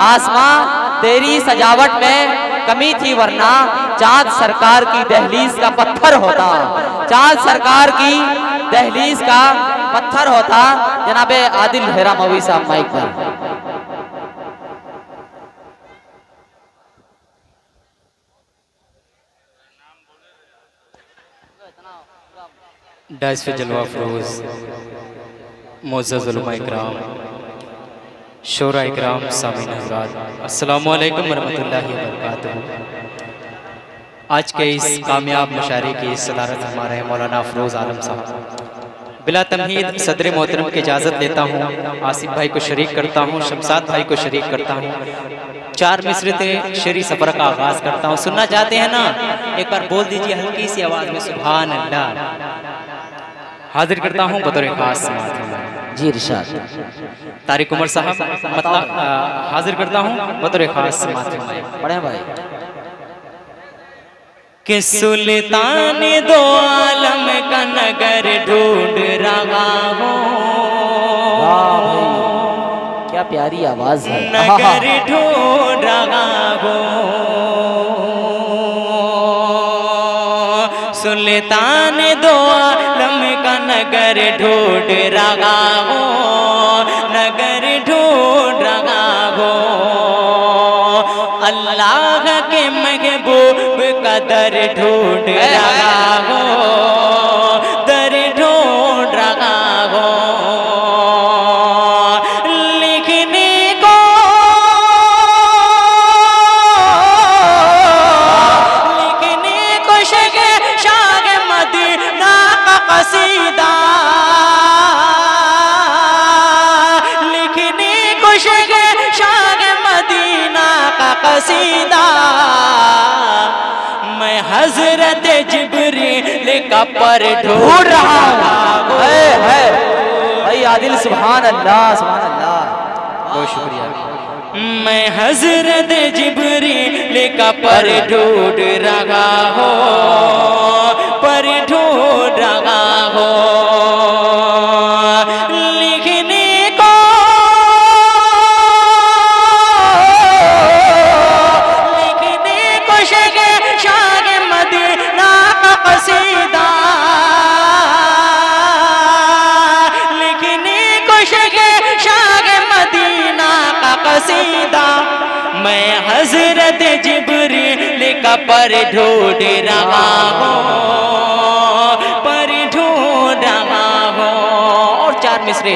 आसमां तेरी सजावट में कमी थी, वरना चाँद सरकार की दहलीज का पत्थर होता, चाँद सरकार की दहलीज का पत्थर होता। जनाबे आदिल हेरा मवी साहब माइक पर। डाइस पे जलवा फरोज मोअज़्ज़ज़ उलमा इकराम, शोरा इकराम, सामीन हज़रात, अस्सलामु अलैकुम वरहमतुल्लाहि वबरकातुहू। आज के इस कामयाब मुशायरे की सदारत हमारे मौलाना अफरोज़ आलम साहब। बिला तमहीद सदर मोहतरम की इजाज़त लेता हूँ, आसिफ भाई को शरीक करता हूँ, शमसाद भाई को शरीक करता हूँ। 4 मिसरे थे शेरी सफ़र का आगाज़ करता हूँ। सुनना चाहते हैं ना? एक बार बोल दीजिए हल्की सी आवाज़ में, सुभान अल्लाह। हाजिर करता हूँ बतौर खास समात जी इरशाद तारिक उमर साहब, मतलब हाजिर करता हूँ बतौर खास समात पढ़े भाई। कि सुल्तान दो आलम का नगर ढूंढ रहा हो। क्या प्यारी आवाज है। नगर ढूंढ रहा हो, सुल्तान दो आलम का नगर ढूंढ रहा हो, नगर ढूंढ रहा हो। अल्लाह के महबूब का दर ढूंढ रहा हो, दर ढूंढ रहा हो। लिखने को शाग मदीना का कसीदा, लिखने को शाग मदीना का कसीदा। मैं हजरत जिब्रील का पर ढूंढ रहा हूँ। है भाई आदिल, सुभान अल्लाह, सुभान अल्लाह, बहुत शुक्रिया। मैं हजरत जिब्रील का पर ढूंढ रहा हो, पर ढूंढ रहा हो। लिखने को शाग मदीना का कसीदा, लिखने को शाग मदीना का कसीदा। मैं हजरत जिब्रील का पर ढूंढ रहा हूँ, पर ढूंढ रहा हूँ। और 4 मिसरे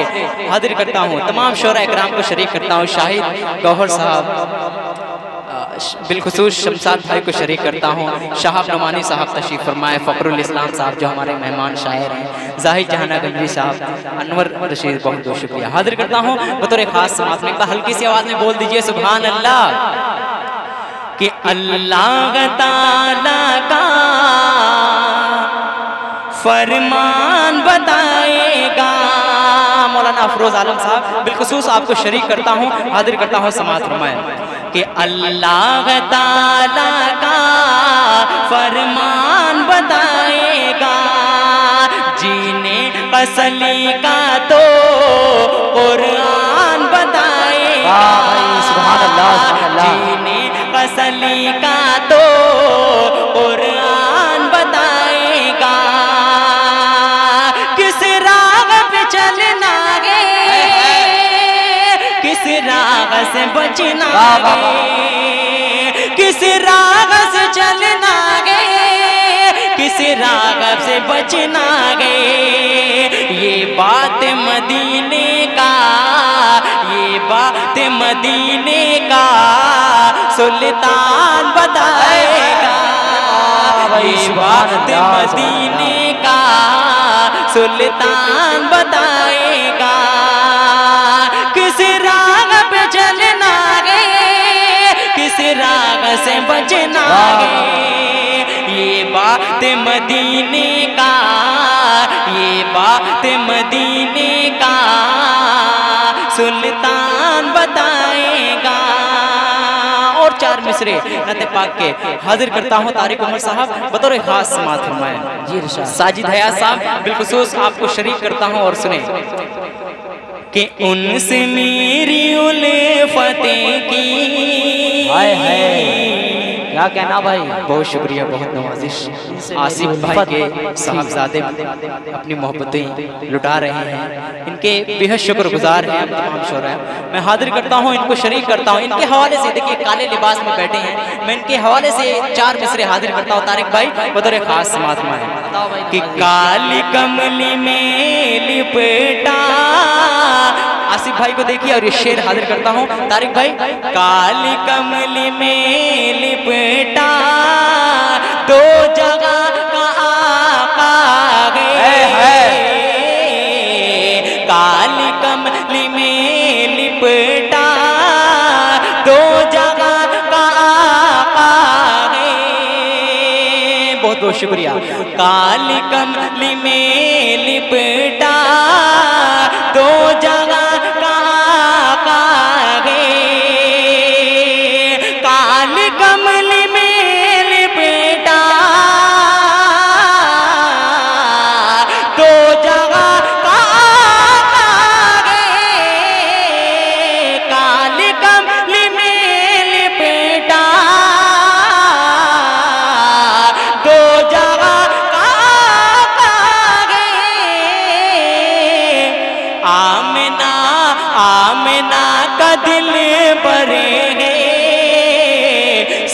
हाजिर करता हूँ, तमाम शोरा इकराम को शरीक करता हूँ। शाहिद गौहर साहब, बिलखुसूस शमसाद भाई को शरीक करता हूँ। शाहब नमानी साहब तशरीफ फरमाए, फ़खरुल इस्लाम साहब जो हमारे मेहमान शायर हैं, जाहिद जहाना गंजी साहब, अनवर रशीद, बहुत बहुत शुक्रिया। हाजिर करता हूँ बतौर खास समात में। हल्की सी आवाज़ में बोल दीजिए सुभान अल्लाह। कि अल्लाह ताला का फरमान बताएगा। मौलाना अफरोज़ आलम साहब बिलखुसूस आपको शरीक करता हूँ, हाजिर करता हूँ समात फरमाए। कि अल्लाह ताला का फरमान बताएगा, जीने का सलीका तो कुरान बताएगा। सुभान अल्लाह, सुभान अल्लाह। जीने का सलीका तो कुरान बताएगा। किस राह पे चलना है, किस राह से बचना है, किस राह से चलना है, किस राह से बचना है। ये बात मदीने का, ये बात मदीने का सुल्तान बताएगा। ये बात मदीने का सुल्तान बताएगा। किस राह पे चलना है, किस राह से बचना है। ये बात मदीने का, ये बात मदीने का सुल्तान बताएगा। और 4 मिसरे नते पाक के हाजिर करता हूँ तारिक उमर साहब बतौर खास समात फरमाए। जी इरशाद। साजिद हयात साहब बिलखुसूस आपको शरीक करता हूँ और सुने। कि उनसे मेरी उल्फते की। हाय हाय, क्या कहना भाई। बहुत शुक्रिया, बहुत नवाजिश। आसिफ भाई के साहबजादे अपनी मोहब्बतें लुटा रहे हैं, इनके बेहद शुक्रगुजार हैं तमाम शोरा। मैं हाजिर करता हूँ, इनको शरीक करता हूँ इनके हवाले से। देखिए काले लिबास में बैठे हैं, मैं इनके हवाले से 4 मिसरे हाजिर करता हूँ। तारिक भाई बतौर खास समात में है कि काली कमली में लिपटा। आसिफ भाई को देखिए और ये शेर हाजिर करता हूँ। तारिक भाई, काली कमली में लिपटा दो जगह का आका है। काली कमली में लिपटा दो जगह का आका है। बहुत बहुत शुक्रिया। काली कमली में लिपटा दो जगह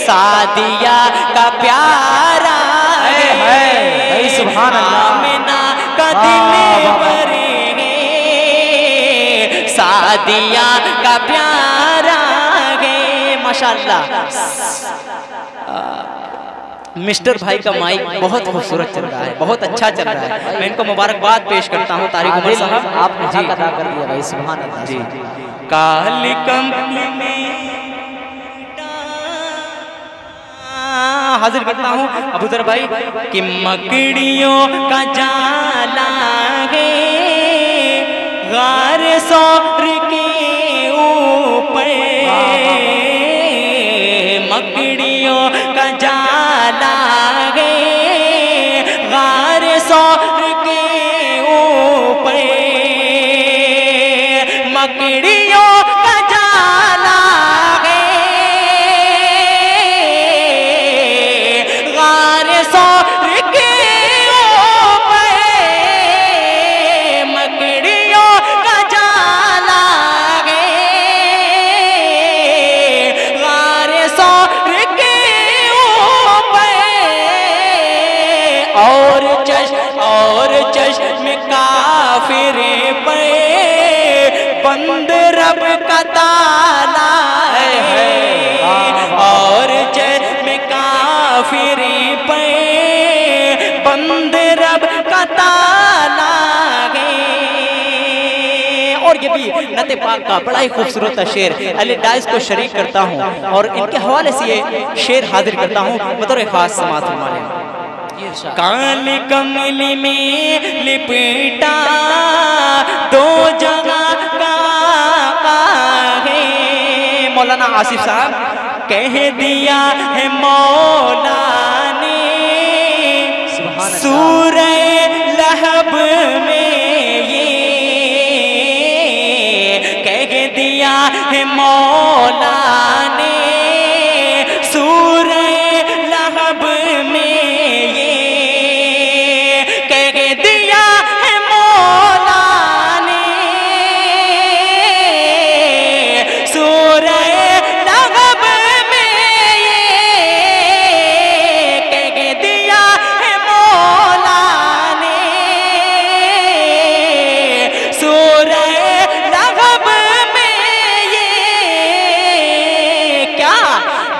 सादिया का प्यारा है। सुभान अल्लाह। आमिना का दिल भरे सादिया का प्यारा है। माशाअल्लाह। मिस्टर भाई का माइक बहुत खूबसूरत चल रहा है, बहुत अच्छा चल रहा है। मैं इनको मुबारकबाद पेश करता हूँ। तारिक उमर साहब आप जी अदा कर दिया भाई, सुभान अल्लाह। जी, काली कमली में हाजिर करता हूँ अबूजर भाई कि मकड़ियों का जाला है गार सौर के ऊपर। मकड़ियों का जाला है गार सौर के ऊपर। मकड़ियों बंद रब का ताला है और जन्म काफिर पे बंद रब का ताला है। और ये भी नते पाक का बड़ा ही खूबसूरत शेर अली डाइस को शरीक करता हूँ और इनके हवाले से ये शेर हाजिर करता हूँ बतौर खास समात फरमाने। काली कमली में लिपटा दो जगह है। मौलाना आसिफ साहब कह दिया है मौला ने सूरे लहब में, ये कह दिया है मौला ने सूरे लहब में।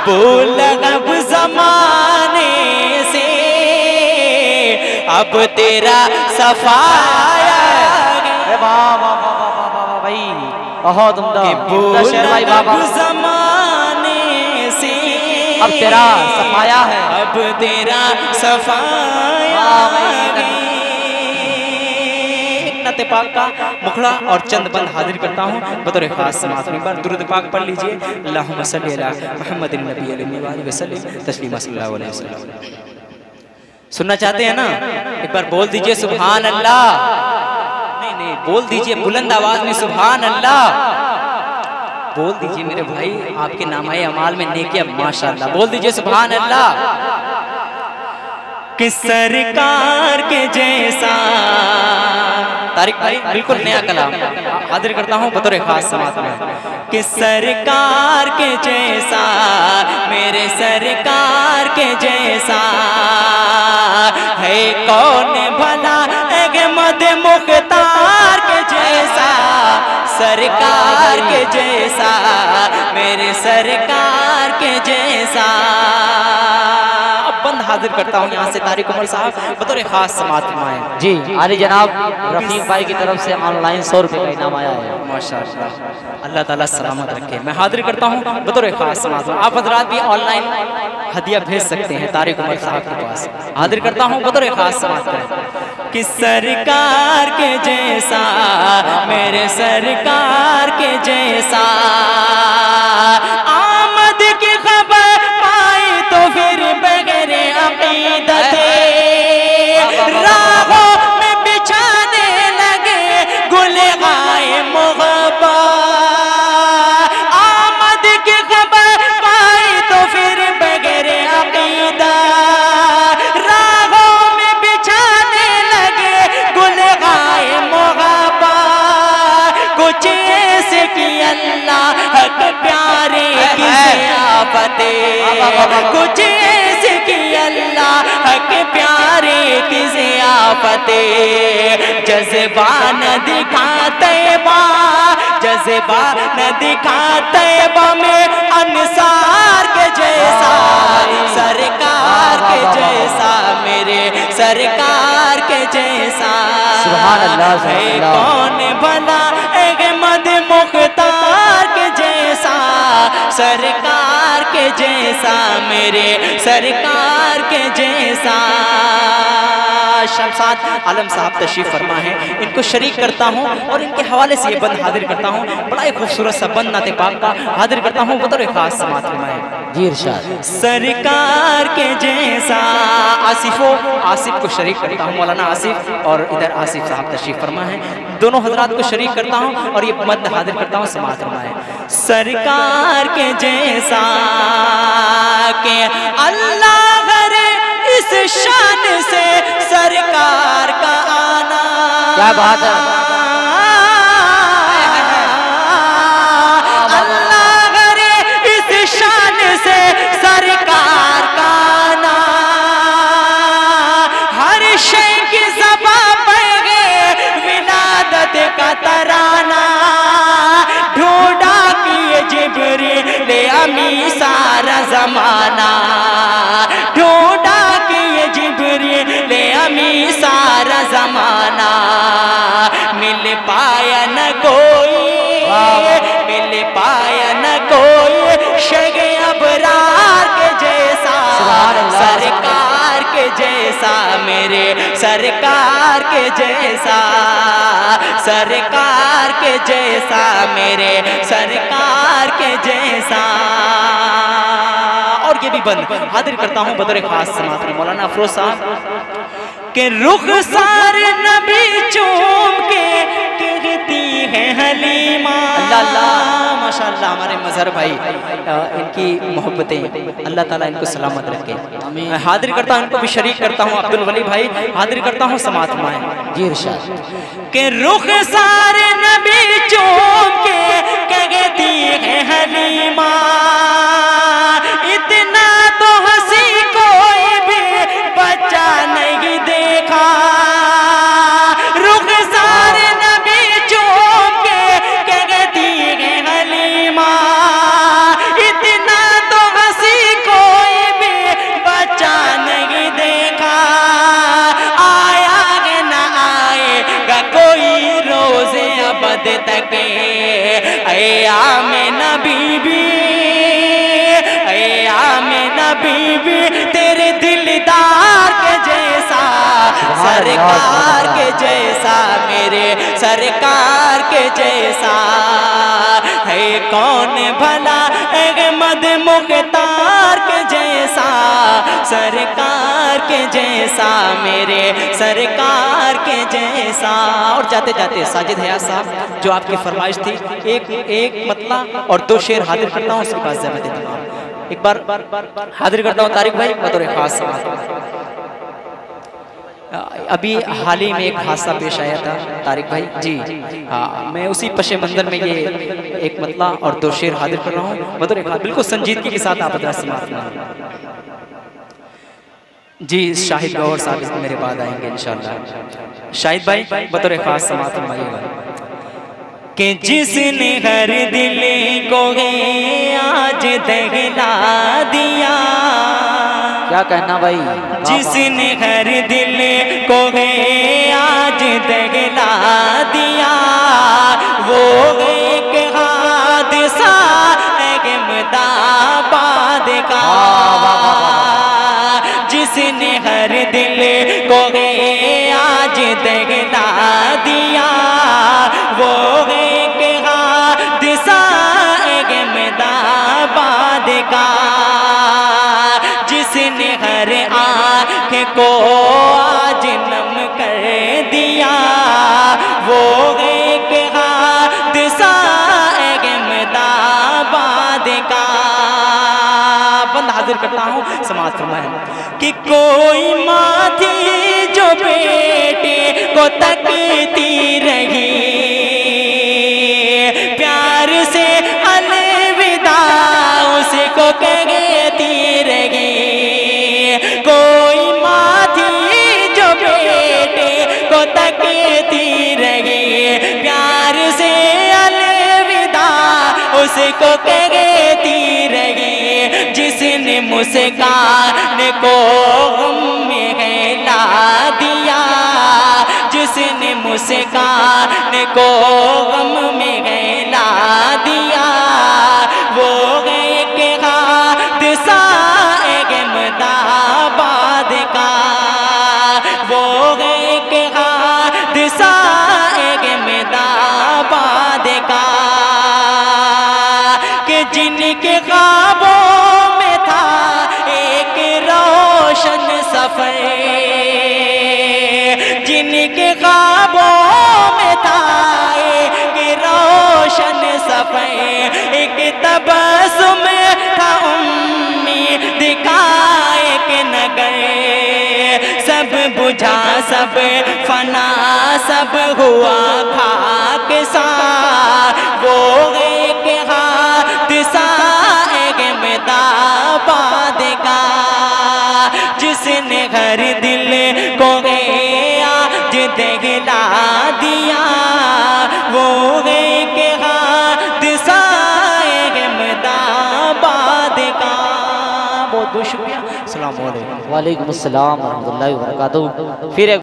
बोलब जमाने से अब तेरा सफाया। वाह वाह वाह वाह वाह भाई, बहुत उम्दा। बोलब जमाने से अब तेरा सफाया है, अब तेरा सफाया। नते पाक का मुखड़ा और चंद बंद हाजिर करता हूँ बतौर खास समात। एक बार दुरूद पाक पढ़ लीजिए। अल्लाहुम्मा सल्ली अला मुहम्मदिन नबी अलैहि वसल्लम तस्लीमा सल्लल्लाहु अलैहि वसल्लम। सुनना चाहते हैं ना? एक बार बोल दीजिए सुभान अल्लाह। नहीं, बोल दीजिए बुलंद आवाज में सुभान अल्लाह। बोल दीजिए मेरे भाई, आपके नामाए अमाल में नेकियां माशाअल्लाह। बोल दीजिए सुभान अल्लाह। कि सरकार के जैसा, तारिक भाई बिल्कुल नया कलाम हाजिर करता हूँ बतौर खास समात में। कि सरकार के जैसा, मेरे सरकार के जैसा है कौन भला, अहमद मुख्तार के जैसा, सरकार के जैसा, मेरे सरकार के जैसा। बंद हाजिर करता हूँ यहाँ से तारिक उमर साहब बतौर खास समात फरमाएं। जी आली जनाब रफीक भाई की तरफ से ऑनलाइन 100 रुपए का इनाम आया है। माशाअल्लाह, अल्लाह ताला सलामत रखे। मैं हाजिर करता हूँ बतौर खास समात। आप हजरात भी ऑनलाइन हदिया भेज सकते हैं तारिक उमर साहब के पास। हाजिर करता हूँ बतौर खास समात। कि सरकार के जैसा, मेरे सरकार के जैसा, आमद की खबर पाई तो फिर बगैर अकीदत राहों में बिछाने लगे गुले गाए मुहब्बत। आमद की खबर पाई तो फिर बगैर अकीदत राहों में बिछाने लगे गुले गाए मुहब्बत। कुछ ऐसे की अल्लाह हक प्यारे की ज़ियाफ़ते, कुछ ऐसे की अल्लाह हक प्यारे की ज़ियाफ़ते। जज़्बा न दिखाते बा, जज़्बा न दिखाते बा में अंसार के जैसा, सरकार के जैसा, मेरे सरकार के जैसा। सुभान अल्लाह, है कौन भला, अहमद मुख्तार के जैसा, सरकार के जैसा, मेरे सरकार के जैसा। शमशाद आलम साहब तशरीफ फरमा है, इनको शरीक करता हूँ और इनके हवाले से ये बंद हाजिर करता हूँ। बड़ा ही खूबसूरत सा बंद नाते पाक का हाजिर करता हूँ बतौर खास समात फरमाएं। जी इरशाद। सरकार के जैसा, आसिफ को शरीक करता हूँ, मौलाना आसिफ और इधर आसिफ साहब तशरीफ फरमा है। दोनों हजरात को शरीक करता हूँ और ये मद हाजिर करता हूँ समात फरमाएं। सरकार के जैसा के अल्लाह करे इस शान से सरकार का आना। क्या बात है। अल्लाह करे इस शान से सरकार का आना। हर शय की ज़बां पर विलादत का तराना। ढूंढा किए जिब्रील अमी सारा जमाना, ढूंढा किए जिब्रील अमी सारा जमाना। मिल पाया न कोई, मिल पाया न कोई शगे अबरार के जैसा, सरकार के जैसा, मेरे सरकार के जैसा, सरकार के जैसा, मेरे सरकार के जैसा। और ये भी बंद हाजिर करता हूँ बतौर खास समात में मौलाना अफरोज साहब के रुख सारे नबी चूम के कहती है हलीमा। अल्लाह माशाअल्लाह, हमारे मजहर भाई इनकी मोहब्बतें अल्लाह ताला इनको सलामत रखे। मैं हाजिर करता हूँ, इनको भी शरीक करता हूँ अब्दुल वली भाई, हाजिर करता हूँ समात में। जी इरशाद। के रुख सारे नबी चूम के कहती है हलीमा। इतना तो हंसी कोई भी बच्चा नहीं देखा। रुख सारे नबी चूम के कहती है हलीमा। इतना तो हंसी कोई भी बच्चा नहीं देखा। आया है न आएगा कोई रोज़े अबद तक। ऐ आमिना बीबी, ऐ आमिना बीबी, तेरे दिलदार के जैसा, सरकार के जैसा, मेरे सरकार के जैसा है कौन भला, अहमद मुख्तार के जैसा, सरकार के जैसा, मेरे सरकार के जैसा। और जाते जाते साजिद हयात साहब जो आपकी फरमाइश थी, एक मतला और 2 शेर हाजिर करता हूँ, उसके बाद ज़हमत देता हूँ। एक बार हाजिर करता हूँ तारिक भाई बतौर खास समाअत। अभी हाल ही में एक हादसा पेश आया था तारिक भाई जी, हाँ, मैं उसी पशे मंजर में ये एक मतला और 2 शेर हाजिर कर रहा हूँ बतौर खास, बिल्कुल संजीदगी के साथ आप समाअत जी। शाहिद गौहर साहब मेरे बाद आएंगे इंशाअल्लाह। शाहिद भाई बतौर खास समाअत फरमाइएगा कि जिसने हर दिल को आज दहला दिया, क्या कहना भाई, जिसने हर दिल को आज दहला दिया, वो एक हादसा अहमदाबाद का। जिसने हर दिल को आज दहला दिया, वो एक हादसा अहमदाबाद का। जिसने हर आँख को आज नम कर दिया, वो एक हादसा अहमदाबाद का। बंद हाजिर करता हूँ समाअत फरमाएं कि कोई माँ थी जो बेटे को तकती रही, प्यार से अलविदा उसको कहती रही। कोई माँ थी जो बेटे को तकती रही, प्यार से अलविदा उसको कहती रही। जिसने मुस्कान को गम में हिला दिया, जिसने मुस्कान को गम में हिला दिया, वो एक हादसा अहमदाबाद का। वो एक हादसा अहमदाबाद का कि जिनके ख्वाबों में था एक रोशन सफर, जिनके ख्वाबों में था एक रोशन सफर, एक तबस्सुम था उम्मीद का एक नगर। सब बुझा सब फना सब हुआ खाक सा, वो एक हादसा अहमदाबाद का। जिसने हर दिल को आज दहला दिया, वो एक हादसा अहमदाबाद का। बहुत बहुत शुक्रिया। अस्सलाम वालेकुम। वालेकुम अस्सलाम व रहमतुल्लाहि व बरकातहू। फिर